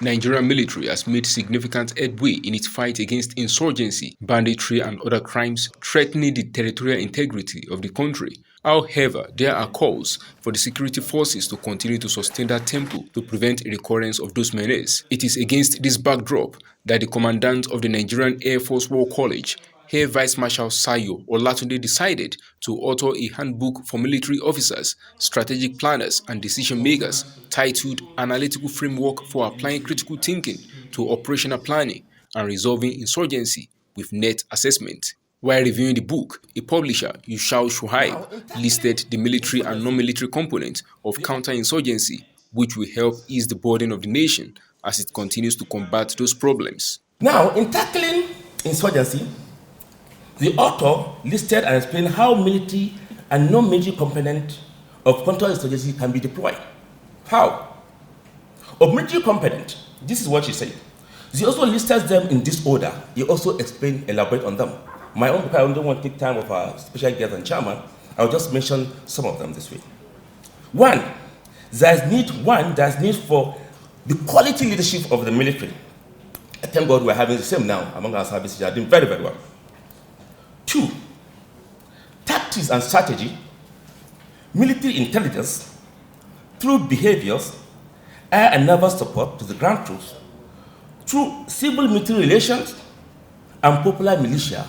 Nigerian military has made significant headway in its fight against insurgency, banditry and other crimes threatening the territorial integrity of the country. However, there are calls for the security forces to continue to sustain that tempo to prevent a recurrence of those menaces. It is against this backdrop that the Commandant of the Nigerian Air Force War College, Air Vice Marshal Sayo Olatunde, decided to author a handbook for military officers, strategic planners, and decision makers titled Analytical Framework for Applying Critical Thinking to Operational Planning and Resolving Insurgency with Net Assessment. While reviewing the book, a publisher, Yushao Shuaib, listed the military and non-military components of counterinsurgency, which will help ease the burden of the nation as it continues to combat those problems. Now, in tackling insurgency, the author listed and explained how military and non-military components of counterinsurgency can be deployed. How? Of military component, this is what she said. She also listed them in this order. He also explained, elaborate on them. My own, I don't want to take time of our special guest and chairman. I'll just mention some of them this way. One, there's need for the quality leadership of the military. I thank God we're having the same now among our services. They are doing very, very well. Two, tactics and strategy, military intelligence, through behaviors, air and naval support to the ground troops, through civil-military relations, and popular militia,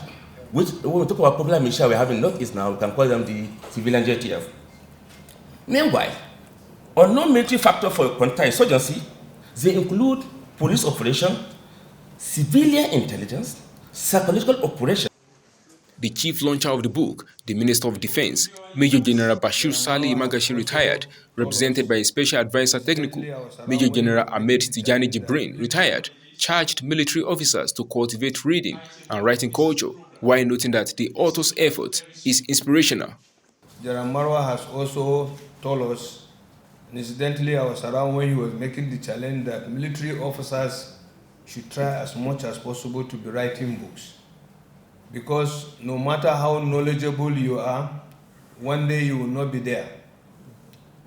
which, when we talk about popular militia we're having Northeast now, we can call them the civilian JTF. Meanwhile, on non-military factor for counterinsurgency, they include police operation, civilian intelligence, psychological operation. The chief launcher of the book, the Minister of Defense, Major General Bashir Salih Magashi, retired, represented by a Special Advisor Technical, Major General Ahmed Tijani Jibrin, retired, charged military officers to cultivate reading and writing culture, while noting that the author's effort is inspirational. General Marwa has also told us, and incidentally I was around when he was making the challenge, that military officers should try as much as possible to be writing books. Because no matter how knowledgeable you are, one day you will not be there.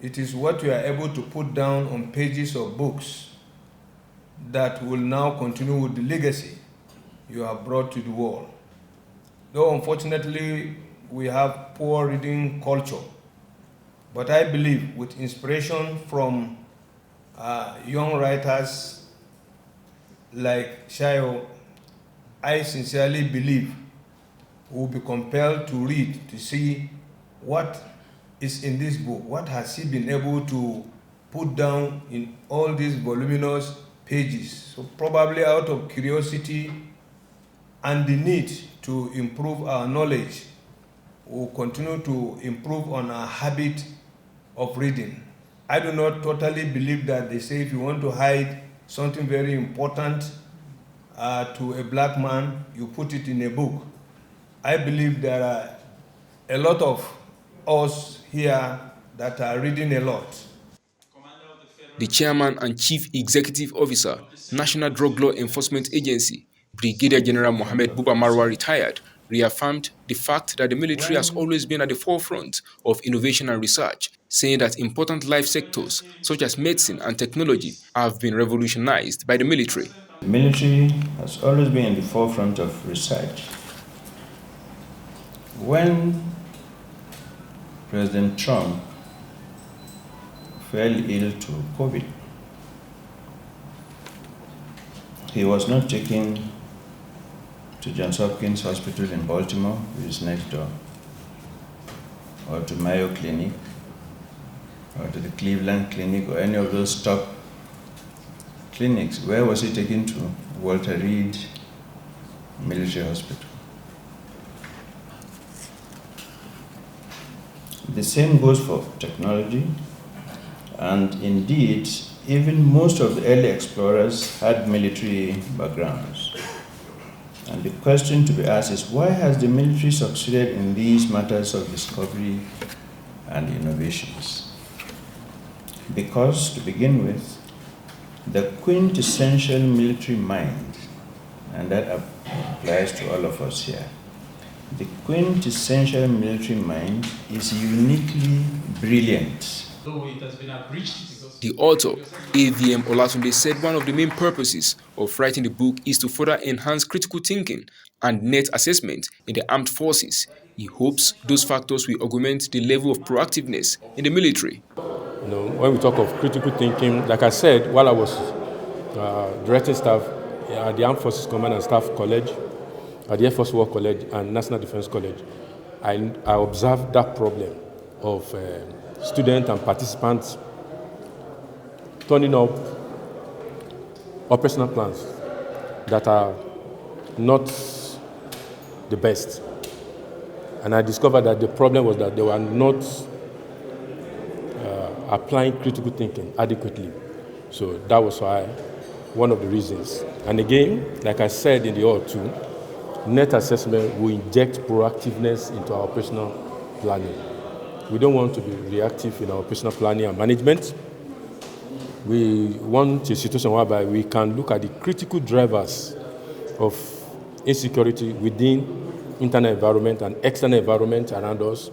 It is what you are able to put down on pages of books that will now continue with the legacy you have brought to the world. Though unfortunately we have poor reading culture, but I believe with inspiration from young writers like Sayo, I sincerely believe we will be compelled to read to see what is in this book, what has he been able to put down in all these voluminous pages. So probably out of curiosity and the need to improve our knowledge, we'll continue to improve on our habit of reading. I do not totally believe that they say if you want to hide something very important to a black man, you put it in a book. I believe there are a lot of us here that are reading a lot. The chairman and chief executive officer, National Drug Law Enforcement Agency, Brigadier General Mohammed Buba Marwa, retired, reaffirmed the fact that the military has always been at the forefront of innovation and research, saying that important life sectors such as medicine and technology have been revolutionized by the military. The military has always been in the forefront of research. When President Trump fell ill to COVID, he was not taken to Johns Hopkins Hospital in Baltimore, which is next door, or to Mayo Clinic, or to the Cleveland Clinic, or any of those top clinics. Where was he taken to? Walter Reed Military Hospital. The same goes for technology, and indeed, even most of the early explorers had military backgrounds. And the question to be asked is, why has the military succeeded in these matters of discovery and innovations? Because, to begin with, the quintessential military mind, and that applies to all of us here, the quintessential military mind is uniquely brilliant. Though it has been abridged because The author, AVM Olatunde, said one of the main purposes of writing the book is to further enhance critical thinking and net assessment in the armed forces. He hopes those factors will augment the level of proactiveness in the military. When we talk of critical thinking, like I said, while I was directing staff at the Armed Forces Command and Staff College, at the Air Force War College and National Defense College, I observed that problem of students and participants turning up operational plans that are not the best. And I discovered that the problem was that they were not applying critical thinking adequately. So that was one of the reasons. And again, like I said in the other two, net assessment will inject proactiveness into our operational planning. We don't want to be reactive in our operational planning and management. We want a situation whereby we can look at the critical drivers of insecurity within internal environment and external environment around us,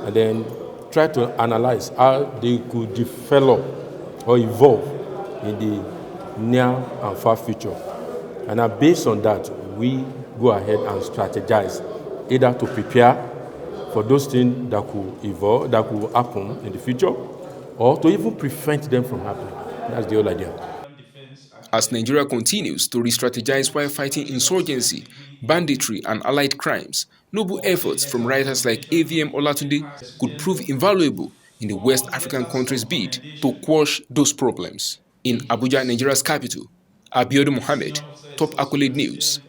and then try to analyze how they could develop or evolve in the near and far future. And based on that, we go ahead and strategize, either to prepare for those things that could evolve, that could happen in the future, or to even prevent them from happening. That's the whole idea. As Nigeria continues to re-strategize while fighting insurgency, banditry, and allied crimes, noble efforts from writers like AVM Olatunde could prove invaluable in the West African country's bid to quash those problems. In Abuja, Nigeria's capital, Abiodun Mohammed, Top Accolade News.